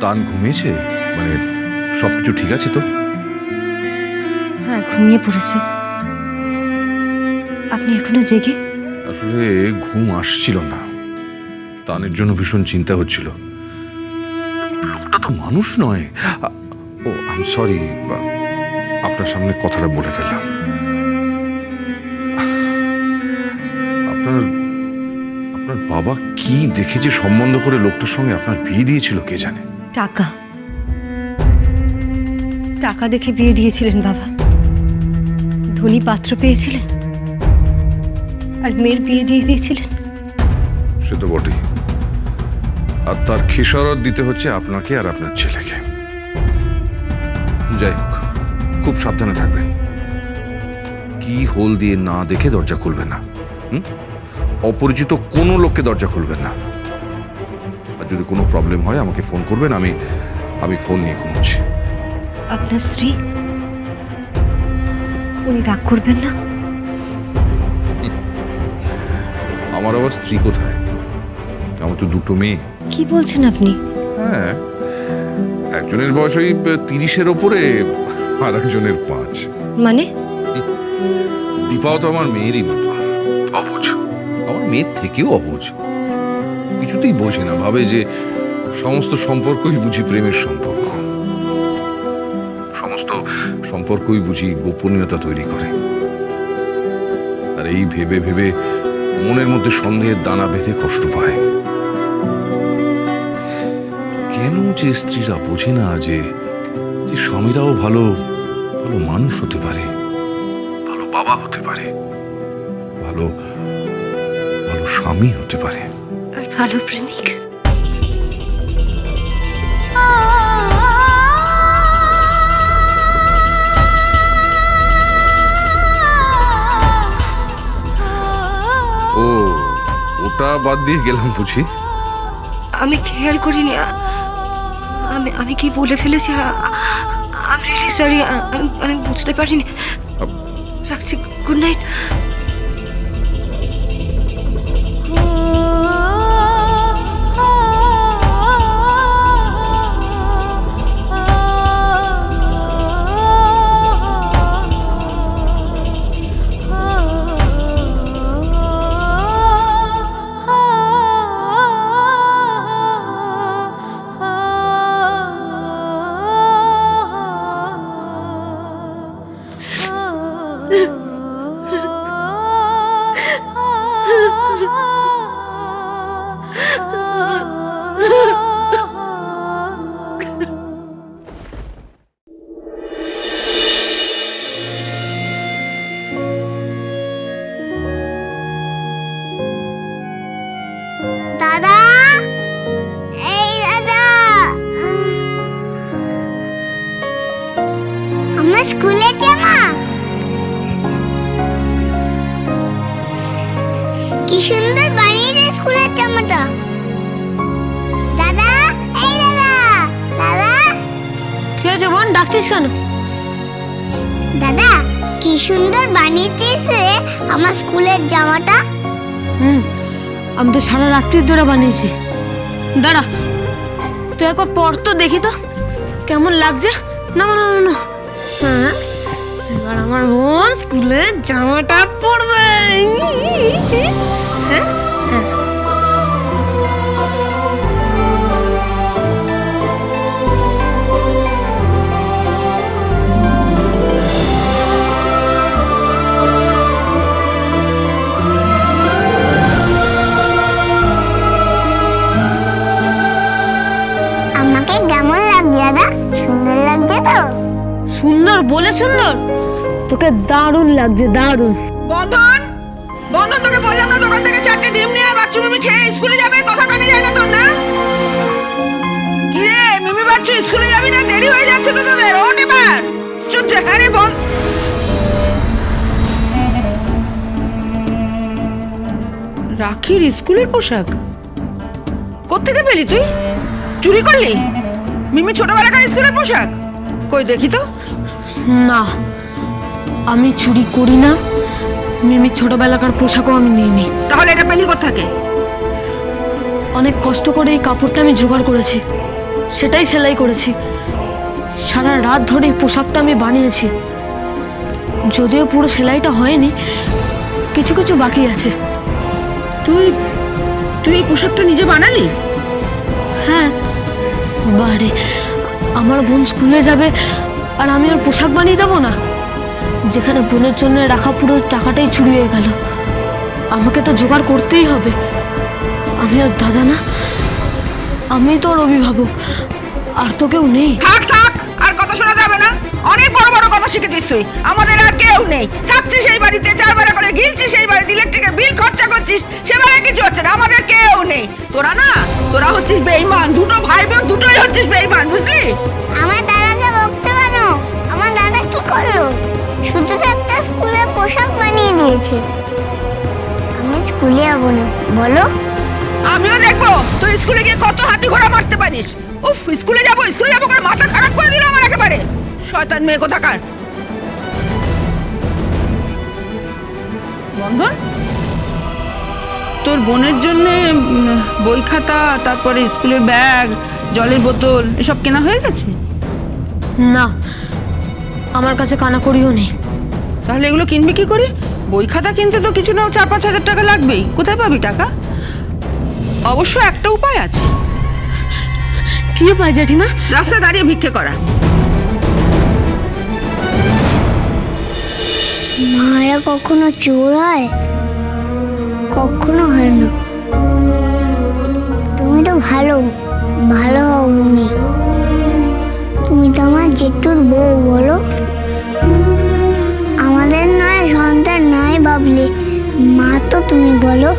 তান ঘুমিয়েছে? মানে সবকিছু ঠিক আছে তো? হ্যাঁ, ঘুমিয়ে পড়েছে। আপনি এখনো জেগে? আসলে ঘুম আসছিল না, তানের জন্য ভীষণ চিন্তা হচ্ছিল। লোকটা তো মানুষ নয়। ও আই এম সরি, আপনার সামনে কথাটা বলে ফেললাম। আপনার আপনার বাবা কি দেখেছে সম্বন্ধ করে লোকটার সঙ্গে আপনার বিয়ে দিয়েছিল কে জানে? টাকা টাকা দেখে বিয়ে দিয়েছিলেন বাবা। ধনী পাত্র পেয়েছিলেন আর মেয়ের বিয়ে দিয়ে দিয়েছিলেন। সে তো বটেই, আর তার খেসারত দিতে হচ্ছে আপনাকে আর আপনার ছেলেকে। যাই হোক, খুব সাবধানে থাকবেন। কি হোল দিয়ে না দেখে দরজা খুলবেন না। অপরিচিত কোনো লোককে দরজা খুলবেন না। আর যদি কোনো প্রবলেম হয় আমাকে ফোন করবেন, আমি ফোন নিয়ে ঘুমোচ্ছি। আপনার স্ত্রী, উনি রাগ করবেন না? আমার আবার স্ত্রী কোথায়? আমার তো দুটো মেয়ে। কি বলছেন আপনি? হ্যাঁ, একজনের বয়স ওই 30-এর ওপরে, আর একজনের 5। মানে? দীপাও তো আমার মেয়েরই মতো অবুঝ, আমার মেয়ের থেকেও অবুঝ। কিছুতেই বোঝে না, ভাবে যে সমস্ত সম্পর্কই বুঝি প্রেমের সম্পর্ক, সমস্ত সম্পর্কই বুঝি গোপনীয়তা তৈরি করে। আর এই ভেবে ভেবে মনের মধ্যে সন্দেহের দানা বেঁধে কষ্ট পায়। কেন যে স্ত্রীরা বোঝে না যে স্বামীরাও ভালো ভালো মানুষ হতে পারে, ভালো বাবা হতে পারে, ভালো ভালো স্বামী হতে পারে, আর ভালো প্রেমিক। ও ওটা বাদ দিয়ে গেলাম বুঝি? আমি খেয়াল করিনি। আমি কি বলে ফেলেছি? আমি রিয়েলি সরি, আমি বুঝতে পারিনি। রাখছি, গুড নাইট। দাদা, এই দাদা, আমার স্কুলের জামা কি সুন্দর বানিয়েছে স্কুলের জামাটা। দাদা, এই দাদা, দাদা। কি হয়েছে বোন, ডাকছিস কেন? দাদা, কি সুন্দর বানিয়েছিস রে আমার স্কুলের জামাটা। আমি তো সারা রাত্রি ধরে বানিয়েছি। দাঁড়া, তুই একবার পর তো দেখি তো কেমন লাগছে। না না না, হ্যাঁ এবার আমার বোন স্কুলের জামাটা পরবে। হ্যাঁ হ্যাঁ, আমাকে কেমন লাগছে দাদা? সুন্দর লাগছে তো? সুন্দর বলে সুন্দর, তোকে দারুণ লাগছে, দারুণ। বন্ধন, বন্ধন, তোকে বললাম না দোকান থেকে 4টে ডিম নিয়ে বাচ্চু মিমি খেয়ে স্কুলে যাবে? কথা কানে যায় না তোর? না কি রে মিমি, বাচ্চু স্কুলে যাবি না? দেরি হয়ে যাচ্ছে তো তোদের। ওঠ এবার, চুপ যা। হ্যাঁ রে বল। রাখির স্কুলের পোশাক কোত্থেকে পেলি তুই? চুরি করলি মিমি ছোটবেলাকার স্কুলের পোশাক? কই দেখি তো। না, আমি চুরি করি না। মিমির ছোটবেলাকার পোশাকও আমি নিইনি। তাহলে এটা পেলি কোত্থেকে? অনেক কষ্ট করে এই কাপড়টা আমি জোগাড় করেছি। সেটাই সেলাই করেছি। সারা রাত ধরে এই পোশাকটা আমি বানিয়েছি। যদিও পুরো সেলাইটা হয়নি, কিছু কিছু বাকি আছে। তুই তুই এই পোশাকটা নিজে বানালি? হ্যাঁ, বারে আমার বোন স্কুলে যাবে আর আমি ওর পোশাক বানিয়ে দেবো না? যেখানে বোনের জন্য রাখা পুরো টাকাটাই চুরি হয়ে গেল। আমাকে তো জোগাড় করতেই হবে। আমি ওর দাদা না, আমি তো ওর অভিভাবক, আর তো কেউ নেই। থাক থাক, আর কথা শোনা যাবে না। অনেক বড় বড় কথা শিখেছিস তুই। আমাদের আর কেউ নেই, থাকছিস সেই বাড়িতে, 4 বেলা করে গিলছিস সেই বাড়িতে, ইলেকট্রিকের বিল খরচা করছিস, সেবারে কিছু হচ্ছে না। আমাদের কেউ নেই। তোরা হচ্ছিস বেঈমান, দুটো ভাই বোন দুটোই হচ্ছিস বেঈমান, বুঝলি? আমার দাদাকে বকতে কেন? আমার দাদা কি করলো? শুধু তো একটা স্কুলে পোশাক বানিয়ে দিয়েছে। আমি স্কুলে যাবো না, বলো? আমিও দেখবো তুই স্কুলে গিয়ে কত হাতি ঘোড়া মারতে পারিস। উফ, স্কুলে যাবো করে মাথা খারাপ করে দিল আমার একেবারে। শয়তান মেয়ে কোথাকার। বন্ধন, তোর বোনের জন্য বই খাতা, তারপরে স্কুলের ব্যাগ, জলের বোতল এসব কেনা হয়ে গেছে? না, আমার কাছে কানাকড়িও নেই। তাহলে এগুলো কিনবি কি করে? বই খাতা কিনতে তো কিছু না 4-5 হাজার টাকা লাগবেই। কোথায় পাবি টাকা? অবশ্য একটা উপায় আছে। কি উপায় জেঠিমা? রাস্তায় দাঁড়িয়ে ভিক্ষে করা। মারা কখনো চোর হয়? কখনো হয় না। তুমি তো ভালো ভালো হওনি। তুমি তো আমার জেঠুর বউ, বলো? আমাদের নয় সন্তান নয় ভাবলে মা তো তুমি, বলো?